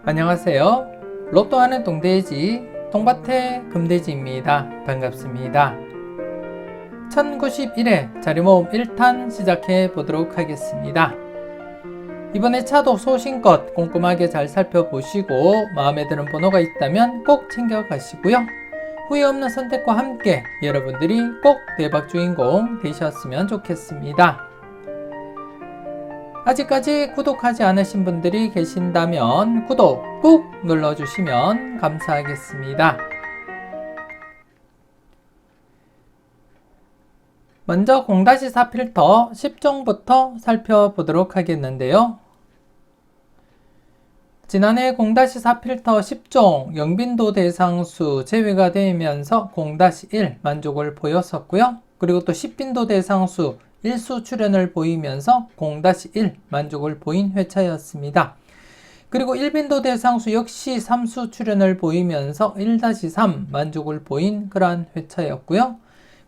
안녕하세요. 로또하는 동돼지 동밭의 금돼지입니다. 반갑습니다. 1091회 자리모음 1탄 시작해 보도록 하겠습니다. 이번에 차도 소신껏 꼼꼼하게 잘 살펴보시고 마음에 드는 번호가 있다면 꼭 챙겨가시고요. 후회 없는 선택과 함께 여러분들이 꼭 대박 주인공 되셨으면 좋겠습니다. 아직까지 구독하지 않으신 분들이 계신다면 구독 꾹 눌러주시면 감사하겠습니다. 먼저 0-4 필터 10종부터 살펴보도록 하겠는데요. 지난해 0-4 필터 10종 영빈도 대상수 제외가 되면서 0-1 만족을 보였었고요. 그리고 또 10빈도 대상수 일수 출현을 보이면서 0-1 만족을 보인 회차였습니다. 그리고 1빈도 대상수 역시 3수 출현을 보이면서 1-3 만족을 보인 그러한 회차였고요.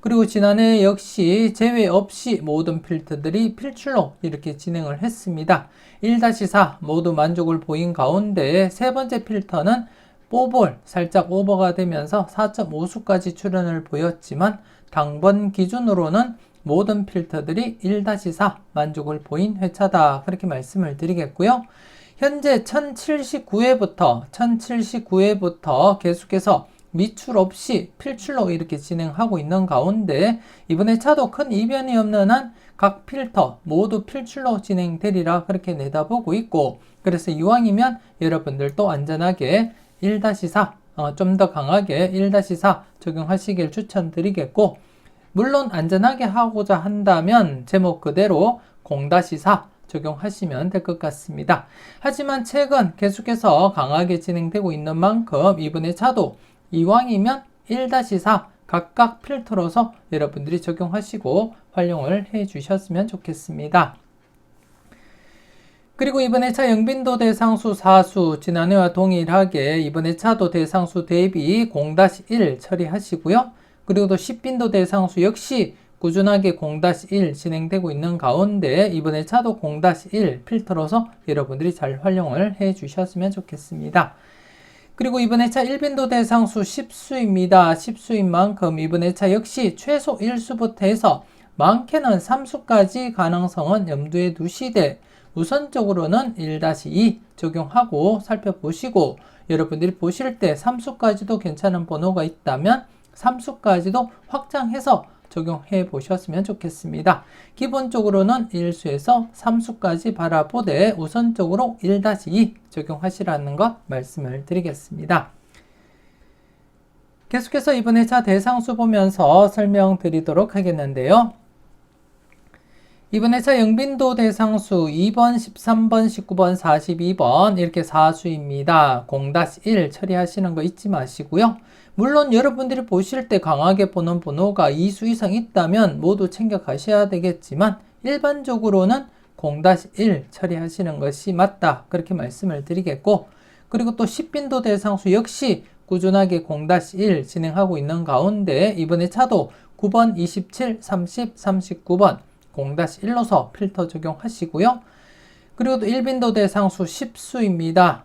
그리고 지난해 역시 제외 없이 모든 필터들이 필출로 이렇게 진행을 했습니다. 1-4 모두 만족을 보인 가운데 세 번째 필터는 뽀볼 살짝 오버가 되면서 4.5수까지 출현을 보였지만 당번 기준으로는 모든 필터들이 1-4 만족을 보인 회차다 그렇게 말씀을 드리겠고요. 현재 1079회부터 계속해서 미출 없이 필출로 이렇게 진행하고 있는 가운데 이번에 차도 큰 이변이 없는 한 각 필터 모두 필출로 진행되리라 그렇게 내다보고 있고, 그래서 이왕이면 여러분들도 안전하게 1-4 좀 더 강하게 1-4 적용하시길 추천드리겠고, 물론 안전하게 하고자 한다면 제목 그대로 0-4 적용하시면 될 것 같습니다. 하지만 최근 계속해서 강하게 진행되고 있는 만큼 이번에 차도 이왕이면 1-4 각각 필터로서 여러분들이 적용하시고 활용을 해 주셨으면 좋겠습니다. 그리고 이번에 차 영빈도 대상수 4수 지난해와 동일하게 이번에 차도 대상수 대비 0-1 처리하시고요. 그리고 또 10빈도 대상수 역시 꾸준하게 0-1 진행되고 있는 가운데 이번에 차도 0-1 필터로서 여러분들이 잘 활용을 해 주셨으면 좋겠습니다. 그리고 이번에 차 1빈도 대상수 10수입니다. 10수인 만큼 이번에 차 역시 최소 1수부터 해서 많게는 3수까지 가능성은 염두에 두시되 우선적으로는 1-2 적용하고 살펴보시고, 여러분들이 보실 때 3수까지도 괜찮은 번호가 있다면 3수까지도 확장해서 적용해 보셨으면 좋겠습니다. 기본적으로는 1수에서 3수까지 바라보되 우선적으로 1-2 적용하시라는 것 말씀을 드리겠습니다. 계속해서 이번에 차 대상수 보면서 설명드리도록 하겠는데요. 이번에 차 영빈도 대상수 2번, 13번, 19번, 42번 이렇게 4수입니다. 0-1 처리하시는 거 잊지 마시고요. 물론 여러분들이 보실 때 강하게 보는 번호가 2수 이상 있다면 모두 챙겨 가셔야 되겠지만 일반적으로는 0-1 처리하시는 것이 맞다 그렇게 말씀을 드리겠고, 그리고 또 10빈도 대상수 역시 꾸준하게 0-1 진행하고 있는 가운데 이번에 차도 9번, 27, 30, 39번 0-1로서 필터 적용하시고요. 그리고 또 1빈도 대상수 10수입니다.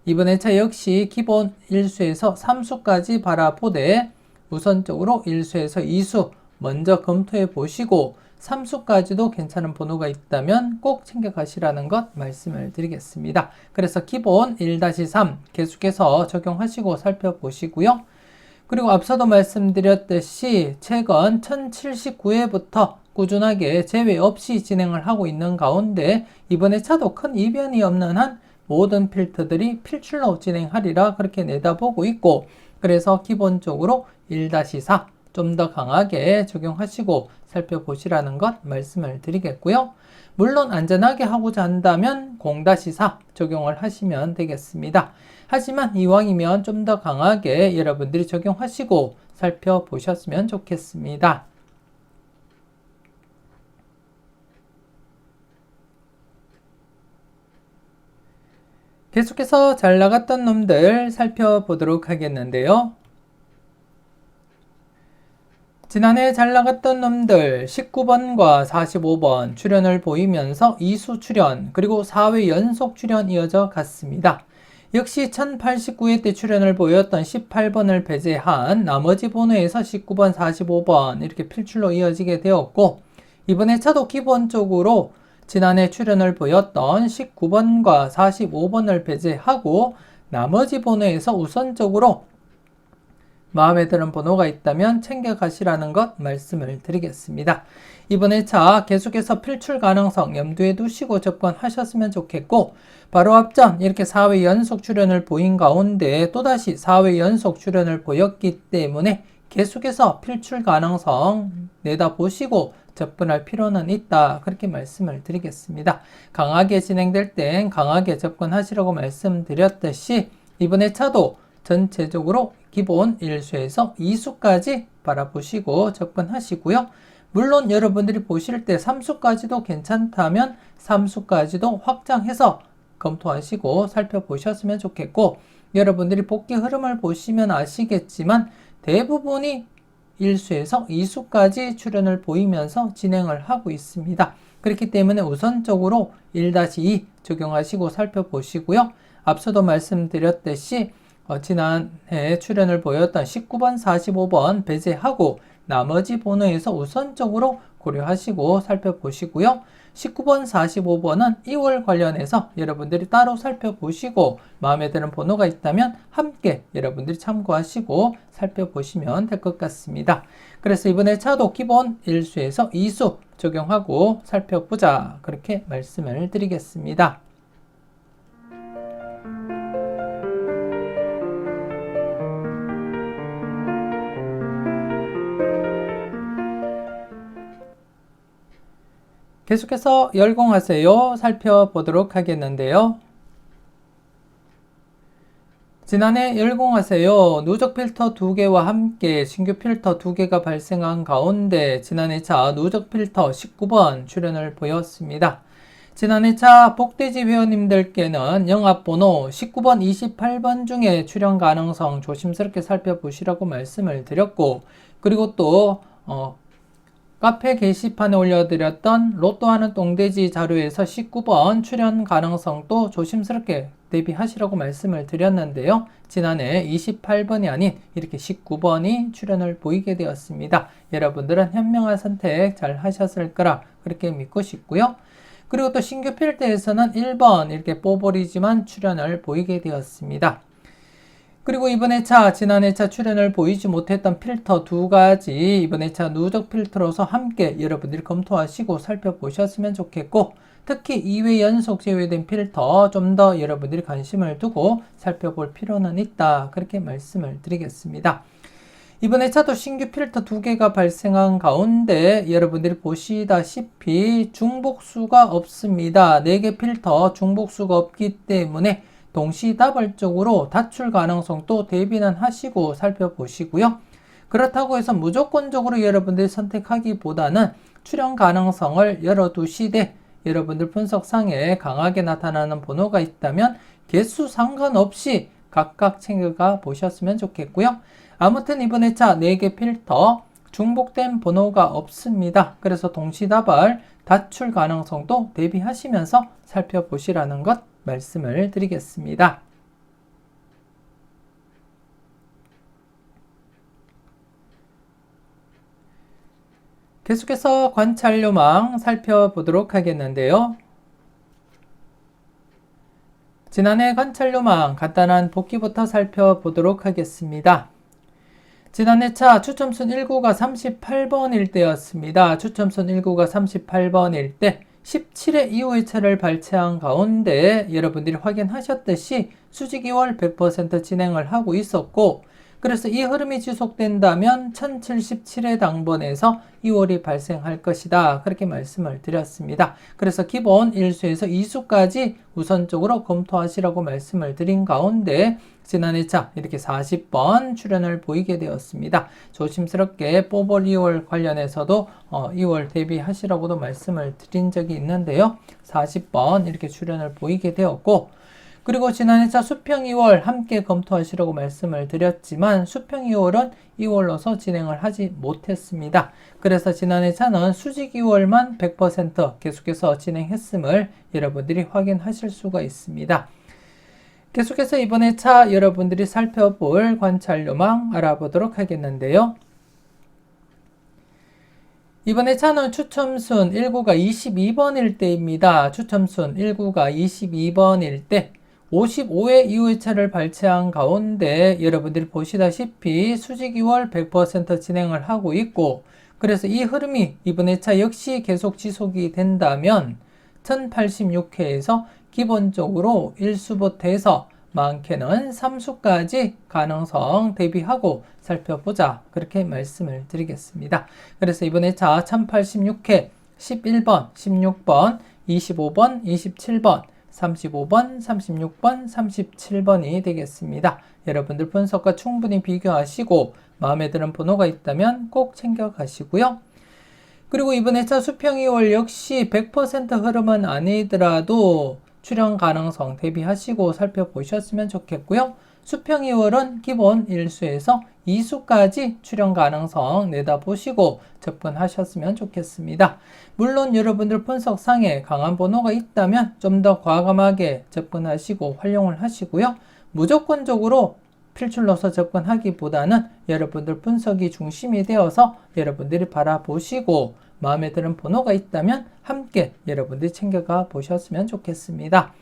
이번에 차 역시 기본 1수에서 3수까지 바라보되 우선적으로 1수에서 2수 먼저 검토해 보시고 3수까지도 괜찮은 번호가 있다면 꼭 챙겨 가시라는 것 말씀을 드리겠습니다. 그래서 기본 1-3 계속해서 적용하시고 살펴보시고요. 그리고 앞서도 말씀드렸듯이 최근 1079회부터 꾸준하게 제외 없이 진행을 하고 있는 가운데 이번에 차도 큰 이변이 없는 한 모든 필터들이 필출로 진행하리라 그렇게 내다보고 있고, 그래서 기본적으로 1-4 좀 더 강하게 적용하시고 살펴보시라는 것 말씀을 드리겠고요. 물론 안전하게 하고자 한다면 0-4 적용을 하시면 되겠습니다. 하지만 이왕이면 좀 더 강하게 여러분들이 적용하시고 살펴보셨으면 좋겠습니다. 계속해서 잘 나갔던 놈들 살펴보도록 하겠는데요. 지난해 잘 나갔던 놈들 19번과 45번 출연을 보이면서 2수 출연 그리고 4회 연속 출연 이어져 갔습니다. 역시 1089회 때 출연을 보였던 18번을 배제한 나머지 번호에서 19번, 45번 이렇게 필출로 이어지게 되었고, 이번 회차도 기본적으로 지난해 출연을 보였던 19번과 45번을 배제하고 나머지 번호에서 우선적으로 마음에 드는 번호가 있다면 챙겨가시라는 것 말씀을 드리겠습니다. 이번 회차 계속해서 필출 가능성 염두에 두시고 접근하셨으면 좋겠고, 바로 앞전 이렇게 4회 연속 출연을 보인 가운데 또다시 4회 연속 출연을 보였기 때문에 계속해서 필출 가능성 내다보시고 접근할 필요는 있다, 그렇게 말씀을 드리겠습니다. 강하게 진행될 땐 강하게 접근하시라고 말씀드렸듯이 이번 회차도 전체적으로 기본 1수에서 2수까지 바라보시고 접근하시고요. 물론 여러분들이 보실 때 3수까지도 괜찮다면 3수까지도 확장해서 검토하시고 살펴보셨으면 좋겠고, 여러분들이 복귀 흐름을 보시면 아시겠지만 대부분이 1수에서 2수까지 출현을 보이면서 진행을 하고 있습니다. 그렇기 때문에 우선적으로 1-2 적용하시고 살펴보시고요. 앞서도 말씀드렸듯이 지난해 출연을 보였던 19번, 45번 배제하고 나머지 번호에서 우선적으로 고려하시고 살펴보시고요. 19번, 45번은 2월 관련해서 여러분들이 따로 살펴보시고 마음에 드는 번호가 있다면 함께 여러분들이 참고하시고 살펴보시면 될 것 같습니다. 그래서 이번에 차도 기본 1수에서 2수 적용하고 살펴보자, 그렇게 말씀을 드리겠습니다. 계속해서 열공하세요 살펴보도록 하겠는데요. 지난해 열공하세요 누적 필터 2개와 함께 신규 필터 2개가 발생한 가운데 지난해 차 누적 필터 19번 출연을 보였습니다. 지난해 차 복돼지 회원님들께는 영합번호 19번, 28번 중에 출연 가능성 조심스럽게 살펴보시라고 말씀을 드렸고, 그리고 또 카페 게시판에 올려드렸던 로또하는 똥돼지 자료에서 19번 출연 가능성도 조심스럽게 대비하시라고 말씀을 드렸는데요. 지난해 28번이 아닌 이렇게 19번이 출연을 보이게 되었습니다. 여러분들은 현명한 선택 잘 하셨을 거라 그렇게 믿고 싶고요. 그리고 또 신규 필터에서는 1번 이렇게 뽀뽀리지만 출연을 보이게 되었습니다. 그리고 이번 회차, 지난 회차 출연을 보이지 못했던 필터 2가지 이번 회차 누적 필터로서 함께 여러분들이 검토하시고 살펴보셨으면 좋겠고, 특히 2회 연속 제외된 필터 좀 더 여러분들이 관심을 두고 살펴볼 필요는 있다, 그렇게 말씀을 드리겠습니다. 이번 회차도 신규 필터 2개가 발생한 가운데 여러분들이 보시다시피 중복수가 없습니다. 4개 필터 중복수가 없기 때문에 동시다발적으로 다출 가능성도 대비는 하시고 살펴보시고요. 그렇다고 해서 무조건적으로 여러분들이 선택하기보다는 출연 가능성을 열어두시되 여러분들 분석상에 강하게 나타나는 번호가 있다면 개수 상관없이 각각 챙겨가 보셨으면 좋겠고요. 아무튼 이번 회차 4개 필터 중복된 번호가 없습니다. 그래서 동시다발 다출 가능성도 대비하시면서 살펴보시라는 것 말씀을 드리겠습니다. 계속해서 관찰요망 살펴보도록 하겠는데요. 지난해 관찰요망 간단한 복기부터 살펴보도록 하겠습니다. 지난해 차 추첨순 1구가 38번일 때였습니다. 추첨순 1구가 38번일 때 17회 이후의 차를 발췌한 가운데 여러분들이 확인하셨듯이 수직 2월 100% 진행을 하고 있었고, 그래서 이 흐름이 지속된다면 1077회 당번에서 2월이 발생할 것이다, 그렇게 말씀을 드렸습니다. 그래서 기본 1수에서 2수까지 우선적으로 검토하시라고 말씀을 드린 가운데 지난해 차 이렇게 40번 출연을 보이게 되었습니다. 조심스럽게 뽀볼 2월 관련해서도 2월 대비하시라고도 말씀을 드린 적이 있는데요. 40번 이렇게 출연을 보이게 되었고, 그리고 지난해 차 수평 2월 함께 검토하시라고 말씀을 드렸지만 수평 2월은 2월로서 진행을 하지 못했습니다. 그래서 지난해 차는 수직 2월만 100% 계속해서 진행했음을 여러분들이 확인하실 수가 있습니다. 계속해서 이번에 차 여러분들이 살펴볼 관찰 요망 알아보도록 하겠는데요. 이번에 차는 추첨순 1구가 22번일 때입니다. 추첨순 1구가 22번일 때 55회 이후의 차를 발췌한 가운데 여러분들이 보시다시피 수직 2월 100% 진행을 하고 있고, 그래서 이 흐름이 이번에 차 역시 계속 지속이 된다면 1086회에서 기본적으로 1수부터 해서 많게는 3수까지 가능성 대비하고 살펴보자, 그렇게 말씀을 드리겠습니다. 그래서 이번에 차 1086회 11번, 16번, 25번, 27번, 35번, 36번, 37번이 되겠습니다. 여러분들 분석과 충분히 비교하시고 마음에 드는 번호가 있다면 꼭 챙겨가시고요. 그리고 이번에 차 수평 2월 역시 100% 흐름은 아니더라도 출현 가능성 대비하시고 살펴보셨으면 좋겠고요. 수평 2월은 기본 1수에서 2수까지 출현 가능성 내다보시고 접근하셨으면 좋겠습니다. 물론 여러분들 분석상에 강한 번호가 있다면 좀 더 과감하게 접근하시고 활용을 하시고요. 무조건적으로 필출로서 접근하기보다는 여러분들 분석이 중심이 되어서 여러분들이 바라보시고 마음에 드는 번호가 있다면 함께 여러분들이 챙겨가 보셨으면 좋겠습니다.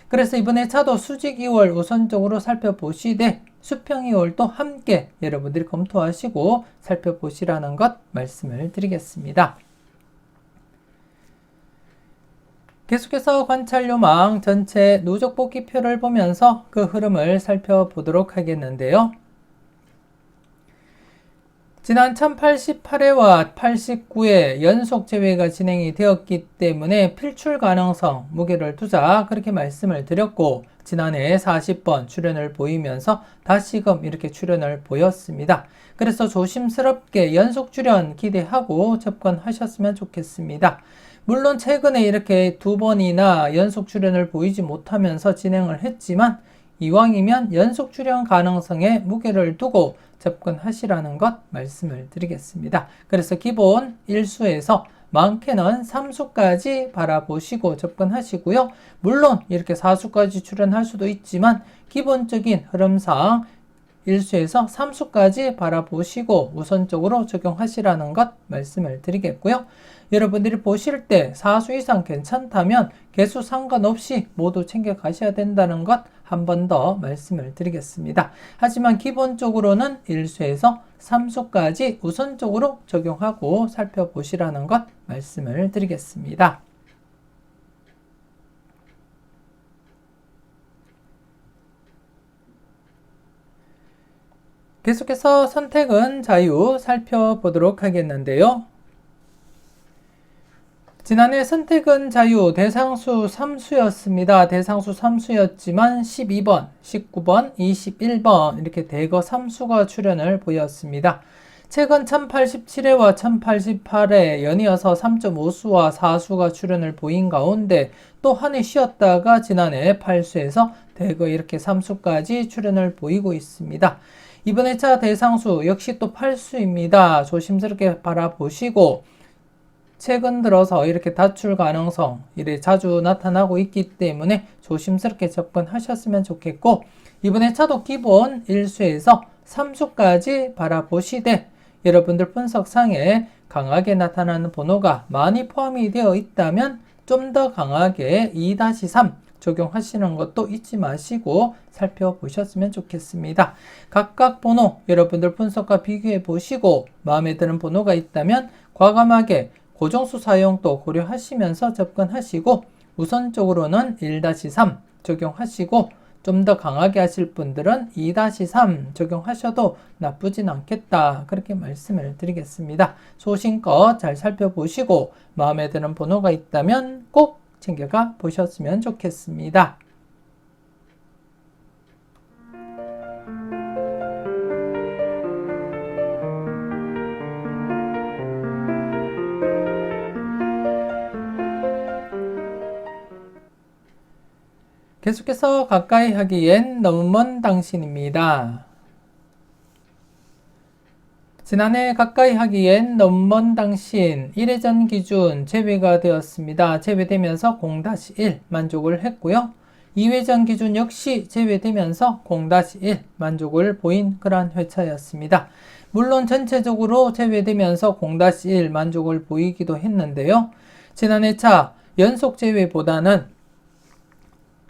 그래서 이번에 차도 수직 2월 우선적으로 살펴보시되 수평 2월도 함께 여러분들이 검토하시고 살펴보시라는 것 말씀을 드리겠습니다. 계속해서 관찰 요망 전체 누적 뽑기표를 보면서 그 흐름을 살펴보도록 하겠는데요. 지난 1088회와 89회 연속 제외가 진행이 되었기 때문에 필출 가능성 무게를 두자, 그렇게 말씀을 드렸고, 지난해 40번 출현을 보이면서 다시금 이렇게 출현을 보였습니다. 그래서 조심스럽게 연속 출현 기대하고 접근하셨으면 좋겠습니다. 물론 최근에 이렇게 2번이나 연속 출현을 보이지 못하면서 진행을 했지만 이왕이면 연속 출현 가능성에 무게를 두고 접근하시라는 것 말씀을 드리겠습니다. 그래서 기본 1수에서 많게는 3수까지 바라보시고 접근하시고요. 물론 이렇게 4수까지 출현할 수도 있지만 기본적인 흐름상 1수에서 3수까지 바라보시고 우선적으로 적용하시라는 것 말씀을 드리겠고요. 여러분들이 보실 때 4수 이상 괜찮다면 개수 상관없이 모두 챙겨 가셔야 된다는 것 한 번 더 말씀을 드리겠습니다. 하지만 기본적으로는 1수에서 3수까지 우선적으로 적용하고 살펴보시라는 것 말씀을 드리겠습니다. 계속해서 선택은 자유 살펴보도록 하겠는데요. 지난해 선택은 자유 대상수 3수였습니다. 대상수 3수였지만 12번, 19번, 21번 이렇게 대거 3수가 출현을 보였습니다. 최근 1087회와 1088회 연이어서 3.5수와 4수가 출현을 보인 가운데 또 한 해 쉬었다가 지난해 8수에서 대거 이렇게 3수까지 출현을 보이고 있습니다. 이번에 차 대상수 역시 또 8수입니다. 조심스럽게 바라보시고, 최근 들어서 이렇게 다출 가능성 이래 자주 나타나고 있기 때문에 조심스럽게 접근하셨으면 좋겠고, 이번에 차도 기본 1수에서 3수까지 바라보시되 여러분들 분석상에 강하게 나타나는 번호가 많이 포함이 되어 있다면 좀 더 강하게 2-3 적용하시는 것도 잊지 마시고 살펴보셨으면 좋겠습니다. 각각 번호 여러분들 분석과 비교해 보시고 마음에 드는 번호가 있다면 과감하게 고정수 사용도 고려하시면서 접근하시고 우선적으로는 1-3 적용하시고 좀 더 강하게 하실 분들은 2-3 적용하셔도 나쁘진 않겠다, 그렇게 말씀을 드리겠습니다. 소신껏 잘 살펴보시고 마음에 드는 번호가 있다면 꼭 챙겨가 보셨으면 좋겠습니다. 계속해서 가까이 하기엔 너무 먼 당신입니다. 지난해 가까이 하기엔 너무 먼 당신 1회전 기준 제외가 되었습니다. 제외되면서 0-1 만족을 했고요. 2회전 기준 역시 제외되면서 0-1 만족을 보인 그러한 회차였습니다. 물론 전체적으로 제외되면서 0-1 만족을 보이기도 했는데요. 지난 회차 연속 제외보다는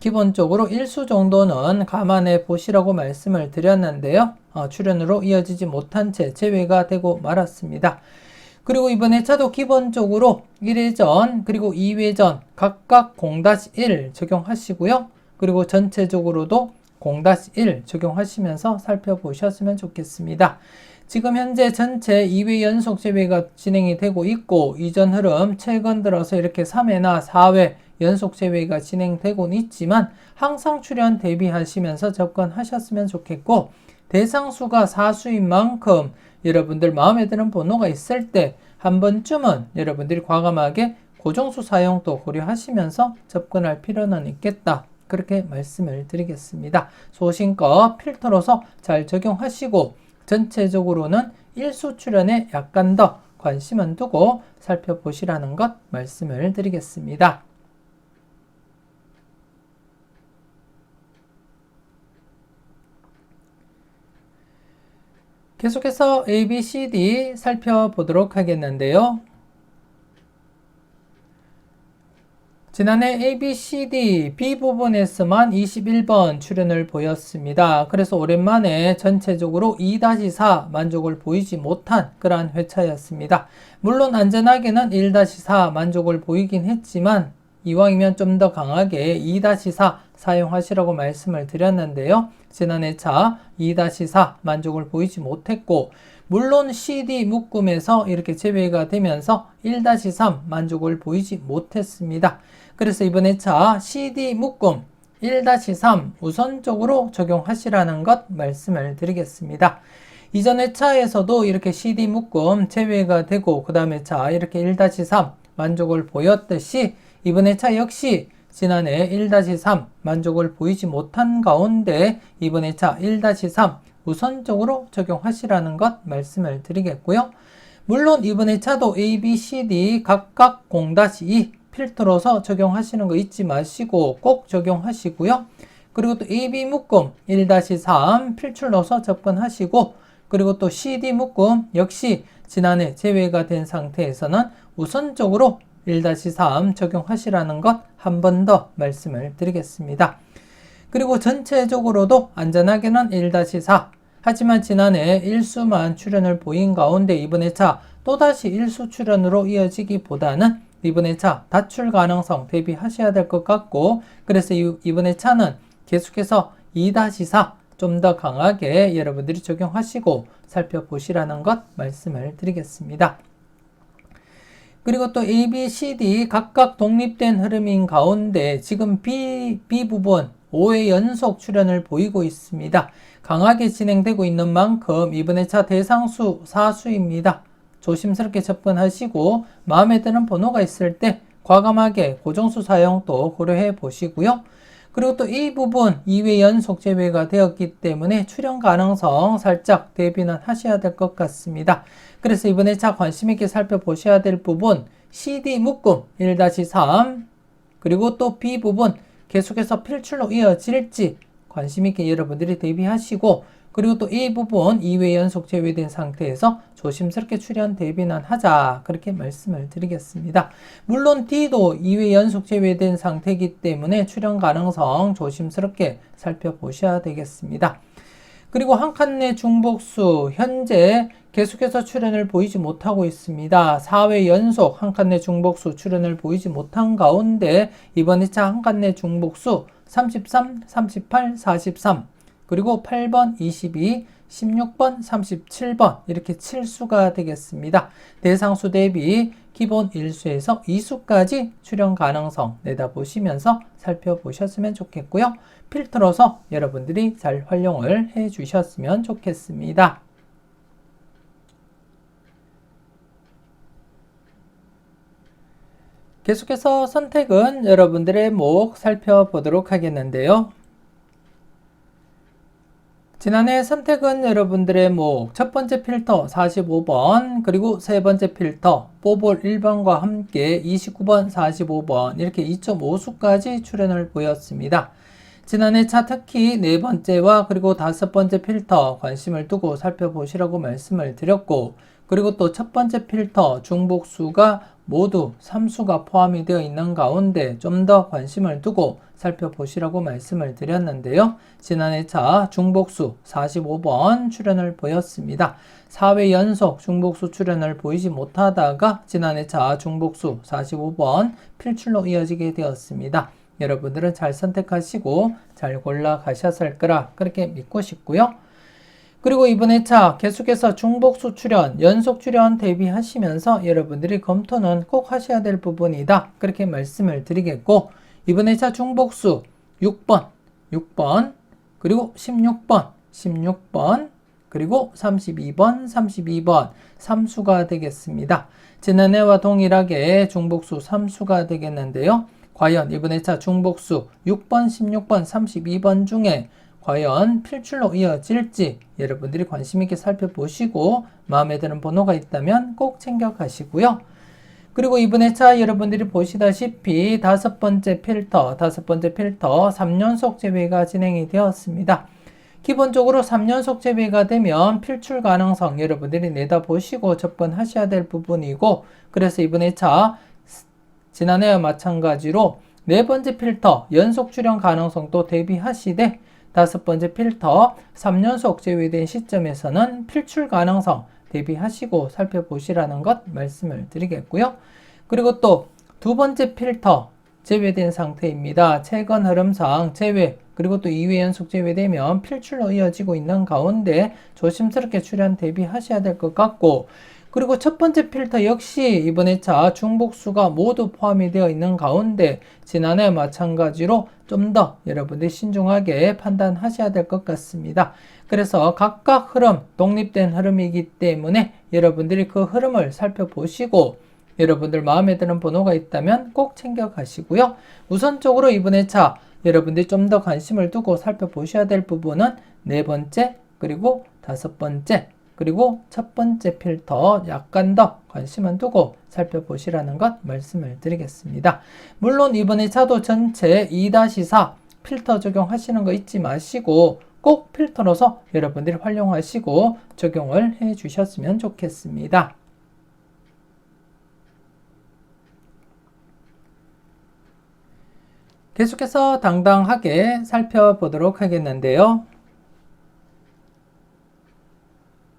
기본적으로 일수 정도는 감안해 보시라고 말씀을 드렸는데요. 출현으로 이어지지 못한 채 제외가 되고 말았습니다. 그리고 이번 회차도 기본적으로 1회전 그리고 2회전 각각 0-1 적용하시고요. 그리고 전체적으로도 0-1 적용하시면서 살펴보셨으면 좋겠습니다. 지금 현재 전체 2회 연속 제외가 진행이 되고 있고 이전 흐름 최근 들어서 이렇게 3회나 4회 연속 제외가 진행되고는 있지만 항상 출현 대비하시면서 접근하셨으면 좋겠고 대상수가 4수인 만큼 여러분들 마음에 드는 번호가 있을 때 한 번쯤은 여러분들이 과감하게 고정수 사용도 고려하시면서 접근할 필요는 있겠다. 그렇게 말씀을 드리겠습니다. 소신껏 필터로서 잘 적용하시고 전체적으로는 일수 출현에 약간 더 관심은 두고 살펴보시라는 것 말씀을 드리겠습니다. 계속해서 A, B, C, D 살펴보도록 하겠는데요. 지난해 A, B, C, D, B 부분에서만 21번 출현을 보였습니다. 그래서 오랜만에 전체적으로 2-4 만족을 보이지 못한 그러한 회차였습니다. 물론 안전하게는 1-4 만족을 보이긴 했지만 이왕이면 좀 더 강하게 2-4 사용하시라고 말씀을 드렸는데요. 지난 회차 2-4 만족을 보이지 못했고 물론 CD 묶음에서 이렇게 제외가 되면서 1-3 만족을 보이지 못했습니다. 그래서 이번 회차 CD 묶음 1-3 우선적으로 적용하시라는 것 말씀을 드리겠습니다. 이전 회차에서도 이렇게 CD 묶음 제외가 되고 그 다음 회차 이렇게 1-3 만족을 보였듯이 이번 회차 역시 지난해 1-3 만족을 보이지 못한 가운데 이번 회차 1-3 우선적으로 적용하시라는 것 말씀을 드리겠고요. 물론 이번 회차도 A, B, C, D 각각 0-2 필터로서 적용하시는 거 잊지 마시고 꼭 적용하시고요. 그리고 또 A, B 묶음 1-3 필출 넣어서 접근하시고 그리고 또 CD 묶음 역시 지난해 제외가 된 상태에서는 우선적으로 1-3 적용하시라는 것 한 번 더 말씀을 드리겠습니다. 그리고 전체적으로도 안전하게는 1-4 하지만 지난해 일수만 출현을 보인 가운데 이번 회차 또다시 일수 출현으로 이어지기보다는 이번 회차 다출 가능성 대비하셔야 될 것 같고 그래서 이번 회차는 계속해서 2-4 좀 더 강하게 여러분들이 적용하시고 살펴보시라는 것 말씀을 드리겠습니다. 그리고 또 A, B, C, D 각각 독립된 흐름인 가운데 지금 B 부분 5회 연속 출현을 보이고 있습니다. 강하게 진행되고 있는 만큼 이번 회차 대상수 4수입니다. 조심스럽게 접근하시고 마음에 드는 번호가 있을 때 과감하게 고정수 사용도 고려해 보시고요. 그리고 또 이 부분 2회 연속 제외가 되었기 때문에 출현 가능성 살짝 대비는 하셔야 될 것 같습니다. 그래서 이번 회차 관심 있게 살펴보셔야 될 부분 CD 묶음 1-3 그리고 또 B 부분 계속해서 필출로 이어질지 관심 있게 여러분들이 대비하시고 그리고 또 이 부분 2회 연속 제외된 상태에서 조심스럽게 출현 대비는 하자 그렇게 말씀을 드리겠습니다. 물론 D도 2회 연속 제외된 상태이기 때문에 출현 가능성 조심스럽게 살펴보셔야 되겠습니다. 그리고 한 칸 내 중복수 현재 계속해서 출현을 보이지 못하고 있습니다. 4회 연속 한 칸 내 중복수 출현을 보이지 못한 가운데 이번 2차 한 칸 내 중복수 33, 38, 43 그리고 8번, 22, 16번, 37번 이렇게 7수가 되겠습니다. 대상수 대비 기본 1수에서 2수까지 출현 가능성 내다보시면서 살펴보셨으면 좋겠고요. 필터로서 여러분들이 잘 활용을 해 주셨으면 좋겠습니다. 계속해서 선택은 여러분들의 목 살펴보도록 하겠는데요. 지난해 선택은 여러분들의 목 첫 번째 필터 45번 그리고 세 번째 필터 뽀볼 1번과 함께 29번 45번 이렇게 2.5수까지 출현을 보였습니다. 지난 회차 특히 네 번째와 그리고 다섯 번째 필터 관심을 두고 살펴보시라고 말씀을 드렸고, 그리고 또 첫 번째 필터 중복수가 모두 삼수가 포함이 되어 있는 가운데 좀 더 관심을 두고 살펴보시라고 말씀을 드렸는데요. 지난 회차 중복수 45번 출현을 보였습니다. 4회 연속 중복수 출현을 보이지 못하다가 지난 회차 중복수 45번 필출로 이어지게 되었습니다. 여러분들은 잘 선택하시고 잘 골라가셨을 거라 그렇게 믿고 싶고요. 그리고 이번 회차 계속해서 중복수 출현, 연속 출현 대비하시면서 여러분들이 검토는 꼭 하셔야 될 부분이다 그렇게 말씀을 드리겠고, 이번 회차 중복수 6번, 그리고 16번, 그리고 32번 삼수가 되겠습니다. 지난해와 동일하게 중복수 3수가 되겠는데요. 과연 이번 회차 중복수 6번, 16번, 32번 중에 과연 필출로 이어질지 여러분들이 관심 있게 살펴보시고 마음에 드는 번호가 있다면 꼭 챙겨가시고요. 그리고 이번 회차 여러분들이 보시다시피 다섯 번째 필터 3연속 제외가 진행이 되었습니다. 기본적으로 3연속 제외가 되면 필출 가능성 여러분들이 내다보시고 접근하셔야 될 부분이고, 그래서 이번 회차 지난해와 마찬가지로 네 번째 필터 연속 출현 가능성도 대비하시되 다섯 번째 필터 3연속 제외된 시점에서는 필출 가능성 대비하시고 살펴보시라는 것 말씀을 드리겠고요. 그리고 또 두 번째 필터 제외된 상태입니다. 최근 흐름상 제외 그리고 또 2회 연속 제외되면 필출로 이어지고 있는 가운데 조심스럽게 출현 대비하셔야 될 것 같고, 그리고 첫 번째 필터 역시 이번 회차 중복수가 모두 포함이 되어 있는 가운데 지난해 마찬가지로 좀 더 여러분들이 신중하게 판단하셔야 될 것 같습니다. 그래서 각각 흐름, 독립된 흐름이기 때문에 여러분들이 그 흐름을 살펴보시고 여러분들 마음에 드는 번호가 있다면 꼭 챙겨가시고요. 우선적으로 이번 회차 여러분들이 좀 더 관심을 두고 살펴보셔야 될 부분은 네 번째, 그리고 다섯 번째, 그리고 첫 번째 필터 약간 더 관심을 두고 살펴보시라는 것 말씀을 드리겠습니다. 물론 이번 회차도 전체 2-4 필터 적용하시는 거 잊지 마시고 꼭 필터로서 여러분들이 활용하시고 적용을 해 주셨으면 좋겠습니다. 계속해서 당당하게 살펴보도록 하겠는데요.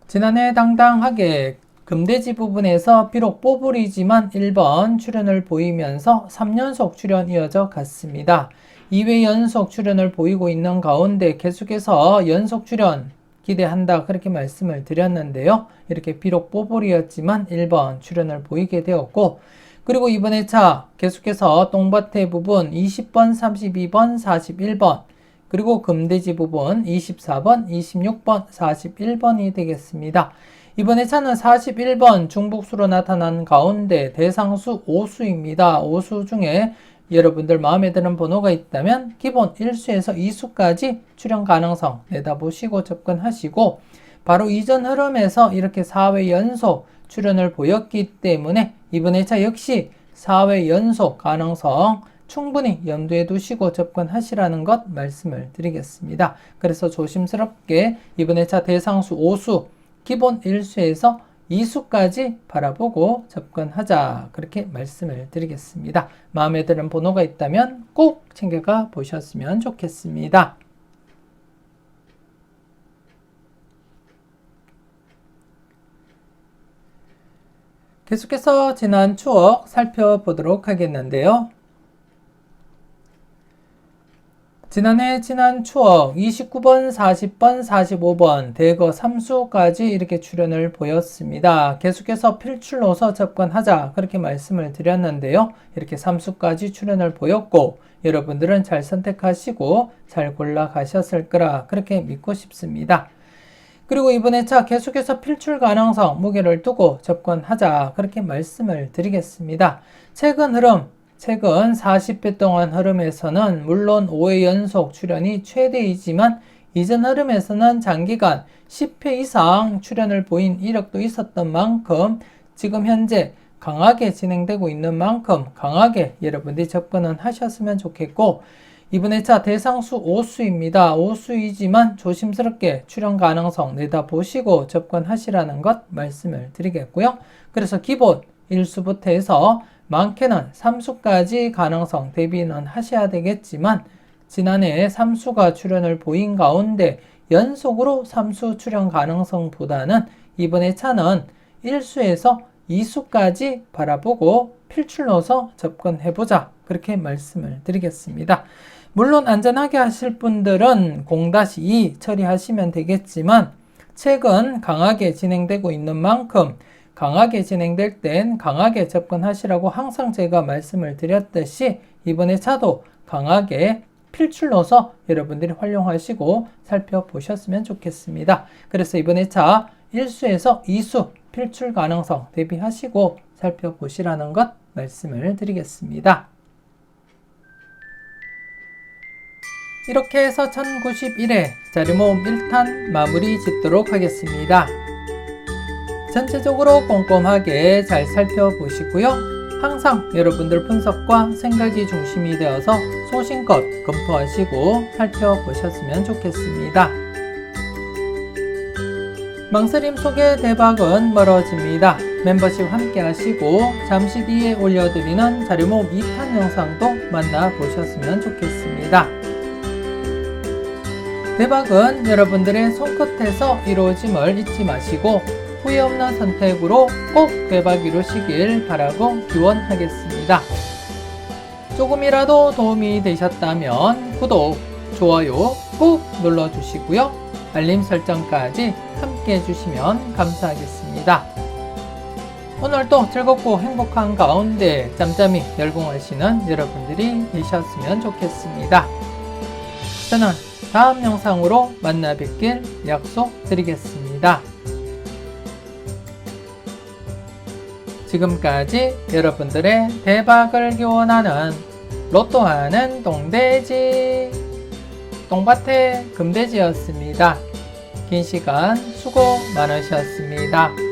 지난해 당당하게 금대지 부분에서 비록 뽀글이지만 1번 출현을 보이면서 3연속 출현 이어져 갔습니다. 2회 연속 출현을 보이고 있는 가운데 계속해서 연속 출현 기대한다 그렇게 말씀을 드렸는데요. 이렇게 비록 뽀글이었지만 1번 출현을 보이게 되었고, 그리고 이번 회차 계속해서 똥밭의 부분 20번, 32번, 41번, 그리고 금대지 부분 24번, 26번, 41번이 되겠습니다. 이번 회차는 41번 중복수로 나타난 가운데 대상수 5수입니다. 5수 중에 여러분들 마음에 드는 번호가 있다면 기본 1수에서 2수까지 출현 가능성 내다보시고 접근하시고, 바로 이전 흐름에서 이렇게 4회 연속 출현을 보였기 때문에 이번 회차 역시 4회 연속 가능성 충분히 염두에 두시고 접근하시라는 것 말씀을 드리겠습니다. 그래서 조심스럽게 이번 회차 대상수 5수, 기본 1수에서 2수까지 바라보고 접근하자 그렇게 말씀을 드리겠습니다. 마음에 드는 번호가 있다면 꼭 챙겨가 보셨으면 좋겠습니다. 계속해서 지난 추억 살펴보도록 하겠는데요. 지난해 지난 추억 29번, 40번, 45번 대거 3수까지 이렇게 출현을 보였습니다. 계속해서 필출로서 접근하자 그렇게 말씀을 드렸는데요. 이렇게 3수까지 출현을 보였고 여러분들은 잘 선택하시고 잘 골라가셨을 거라 그렇게 믿고 싶습니다. 그리고 이번 회차 계속해서 필출 가능성 무게를 두고 접근하자 그렇게 말씀을 드리겠습니다. 최근 흐름, 최근 40회 동안 흐름에서는 물론 5회 연속 출현이 최대이지만 이전 흐름에서는 장기간 10회 이상 출현을 보인 이력도 있었던 만큼 지금 현재 강하게 진행되고 있는 만큼 강하게 여러분들이 접근은 하셨으면 좋겠고, 이번 회차 대상수 오수입니다. 오수이지만 조심스럽게 출현 가능성 내다보시고 접근하시라는 것 말씀을 드리겠고요. 그래서 기본 1수부터 해서 많게는 3수까지 가능성 대비는 하셔야 되겠지만 지난해 3수가 출현을 보인 가운데 연속으로 3수 출현 가능성보다는 이번 회차는 1수에서 2수까지 바라보고 필출 넣어서 접근해보자. 그렇게 말씀을 드리겠습니다. 물론 안전하게 하실 분들은 0-2 처리하시면 되겠지만 최근 강하게 진행되고 있는 만큼 강하게 진행될 땐 강하게 접근하시라고 항상 제가 말씀을 드렸듯이 이번 회차도 강하게 필출 넣어서 여러분들이 활용하시고 살펴보셨으면 좋겠습니다. 그래서 이번 회차 1수에서 2수 필출 가능성 대비하시고 살펴보시라는 것 말씀을 드리겠습니다. 이렇게 해서 1091회 자료모음 1탄 마무리 짓도록 하겠습니다. 전체적으로 꼼꼼하게 잘 살펴보시고요. 항상 여러분들 분석과 생각이 중심이 되어서 소신껏 검토하시고 살펴보셨으면 좋겠습니다. 망설임 속에 대박은 멀어집니다. 멤버십 함께 하시고 잠시 뒤에 올려드리는 자료모음 2탄 영상도 만나보셨으면 좋겠습니다. 대박은 여러분들의 손끝에서 이루어짐을 잊지 마시고 후회 없는 선택으로 꼭 대박 이루시길 바라고 기원하겠습니다. 조금이라도 도움이 되셨다면 구독, 좋아요 꾹 눌러주시고요. 알림 설정까지 함께 해주시면 감사하겠습니다. 오늘도 즐겁고 행복한 가운데 짬짬이 열공하시는 여러분들이 되셨으면 좋겠습니다. 저는 다음 영상으로 만나 뵙길 약속드리겠습니다. 지금까지 여러분들의 대박을 기원하는 로또하는 똥돼지 똥밭의 금돼지였습니다. 긴 시간 수고 많으셨습니다.